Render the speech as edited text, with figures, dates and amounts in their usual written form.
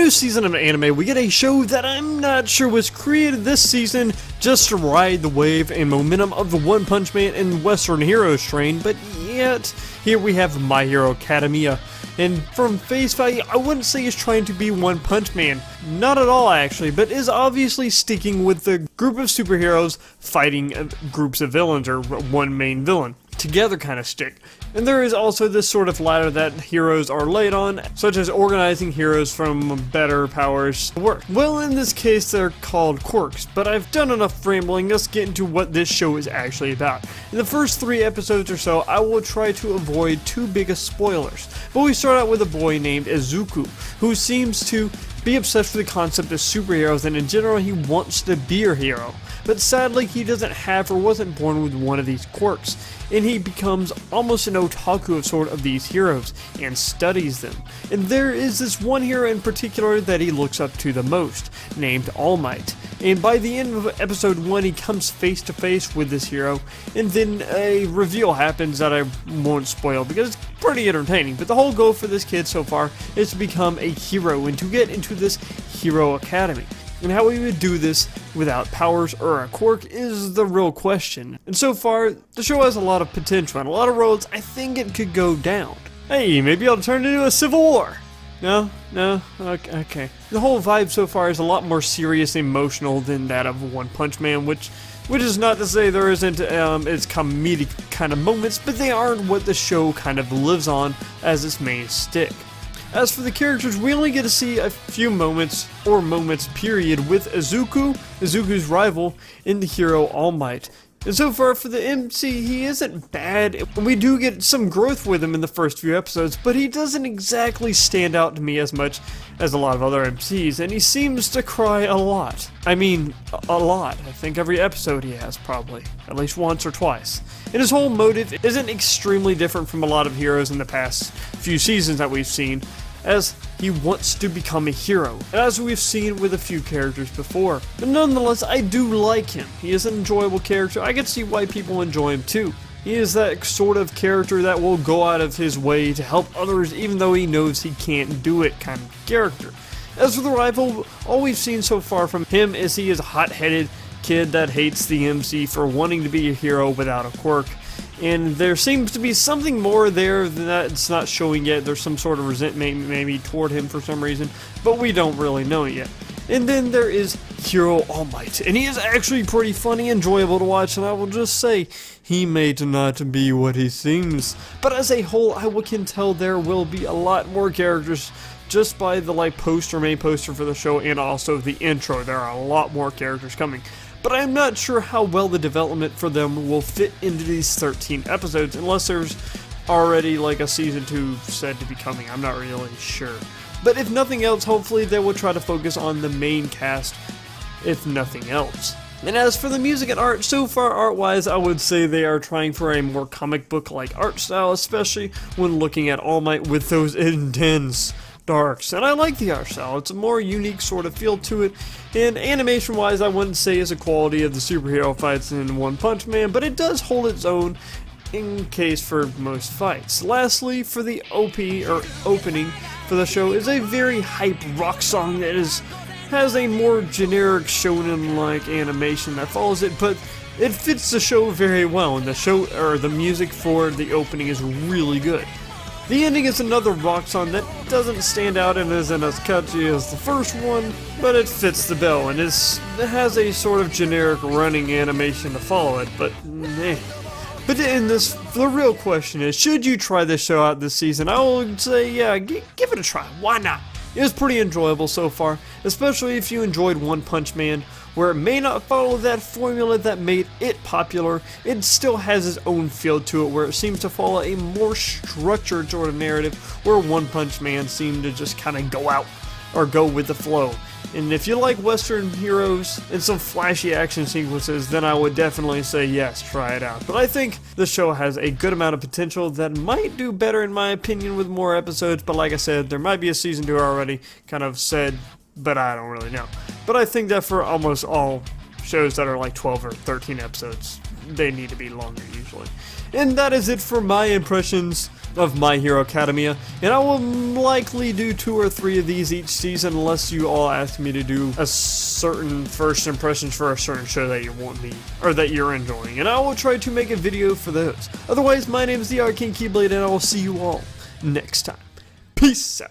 new season of anime, we get a show that I'm not sure was created this season just to ride the wave and momentum of the One Punch Man and Western Heroes train, but yet, here we have My Hero Academia. And from face value, I wouldn't say it's trying to be One Punch Man. Not at all, actually, but is obviously sticking with the group of superheroes fighting groups of villains, or one main villain. Together kind of stick. And there is also this sort of ladder that heroes are laid on, such as organizing heroes from better powers to work. Well, in this case, they're called quirks, but I've done enough rambling. Let's get into what this show is actually about. In the first 3 episodes or so, I will try to avoid too big of spoilers. But we start out with a boy named Izuku, who seems to be obsessed with the concept of superheroes, and in general he wants to be a hero. But sadly he doesn't have or wasn't born with one of these quirks, and he becomes almost an otaku of sort of these heroes and studies them. And there is this one hero in particular that he looks up to the most, named All Might. And by the end of episode 1 he comes face to face with this hero, and then a reveal happens that I won't spoil because it's pretty entertaining. But the whole goal for this kid so far is to become a hero and to get into this hero academy. And how we would do this without powers or a quirk is the real question. And so far, the show has a lot of potential and a lot of roads I think it could go down. Hey, maybe I'll turn it into a civil war. No, okay. The whole vibe so far is a lot more serious and emotional than that of One Punch Man, which is not to say there isn't its comedic kind of moments, but they aren't what the show kind of lives on as its main stick. As for the characters, we only get to see a few moments, or moments period, with Izuku's rival, in the hero All Might. And so far for the MC, he isn't bad, and we do get some growth with him in the first few episodes, but he doesn't exactly stand out to me as much as a lot of other MCs, and he seems to cry a lot. I mean, a lot. I think every episode he has, probably. At least once or twice. And his whole motive isn't extremely different from a lot of heroes in the past few seasons that we've seen, as he wants to become a hero, as we've seen with a few characters before. But nonetheless, I do like him. He is an enjoyable character. I can see why people enjoy him too. He is that sort of character that will go out of his way to help others even though he knows he can't do it kind of character. As for the rival, all we've seen so far from him is he is a hot-headed kid that hates the MC for wanting to be a hero without a quirk. And there seems to be something more there than that it's not showing yet. There's some sort of resentment maybe toward him for some reason, but we don't really know it yet. And then there is Hero All Might, and he is actually pretty funny and enjoyable to watch, and I will just say, he may not be what he seems. But as a whole, I can tell there will be a lot more characters just by the main poster for the show, and also the intro. There are a lot more characters coming. But I'm not sure how well the development for them will fit into these 13 episodes, unless there's already like a season 2 said to be coming. I'm not really sure. But if nothing else, hopefully they will try to focus on the main cast, if nothing else. And as for the music and art, so far art-wise, I would say they are trying for a more comic book-like art style, especially when looking at All Might with those intense darks, and I like the art style. It's a more unique sort of feel to it, and animation wise I wouldn't say it's a quality of the superhero fights in One Punch Man, but it does hold its own in case for most fights. Lastly, for the opening for the show is a very hype rock song that has a more generic shonen-like animation that follows it, but it fits the show very well, and the music for the opening is really good. The ending is another rock song that doesn't stand out and isn't as catchy as the first one, but it fits the bill, and it has a sort of generic running animation to follow it, but meh. But in this, the real question is, should you try this show out this season? I would say, yeah, give it a try. Why not? It was pretty enjoyable so far, especially if you enjoyed One Punch Man, where it may not follow that formula that made it popular. It still has its own feel to it, where it seems to follow a more structured sort of narrative, where One Punch Man seemed to just kind of go out, or go with the flow. And if you like Western heroes and some flashy action sequences, then I would definitely say yes, try it out. But I think the show has a good amount of potential that might do better in my opinion with more episodes, but like I said, there might be a season 2 already kind of said, but I don't really know. But I think that for almost all shows that are like 12 or 13 episodes, they need to be longer usually. And that is it for my impressions of My Hero Academia, and I will likely do 2 or 3 of these each season unless you all ask me to do a certain first impressions for a certain show that you want me, or that you're enjoying, and I will try to make a video for those. Otherwise, my name is the Arcane Keyblade, and I will see you all next time. Peace out.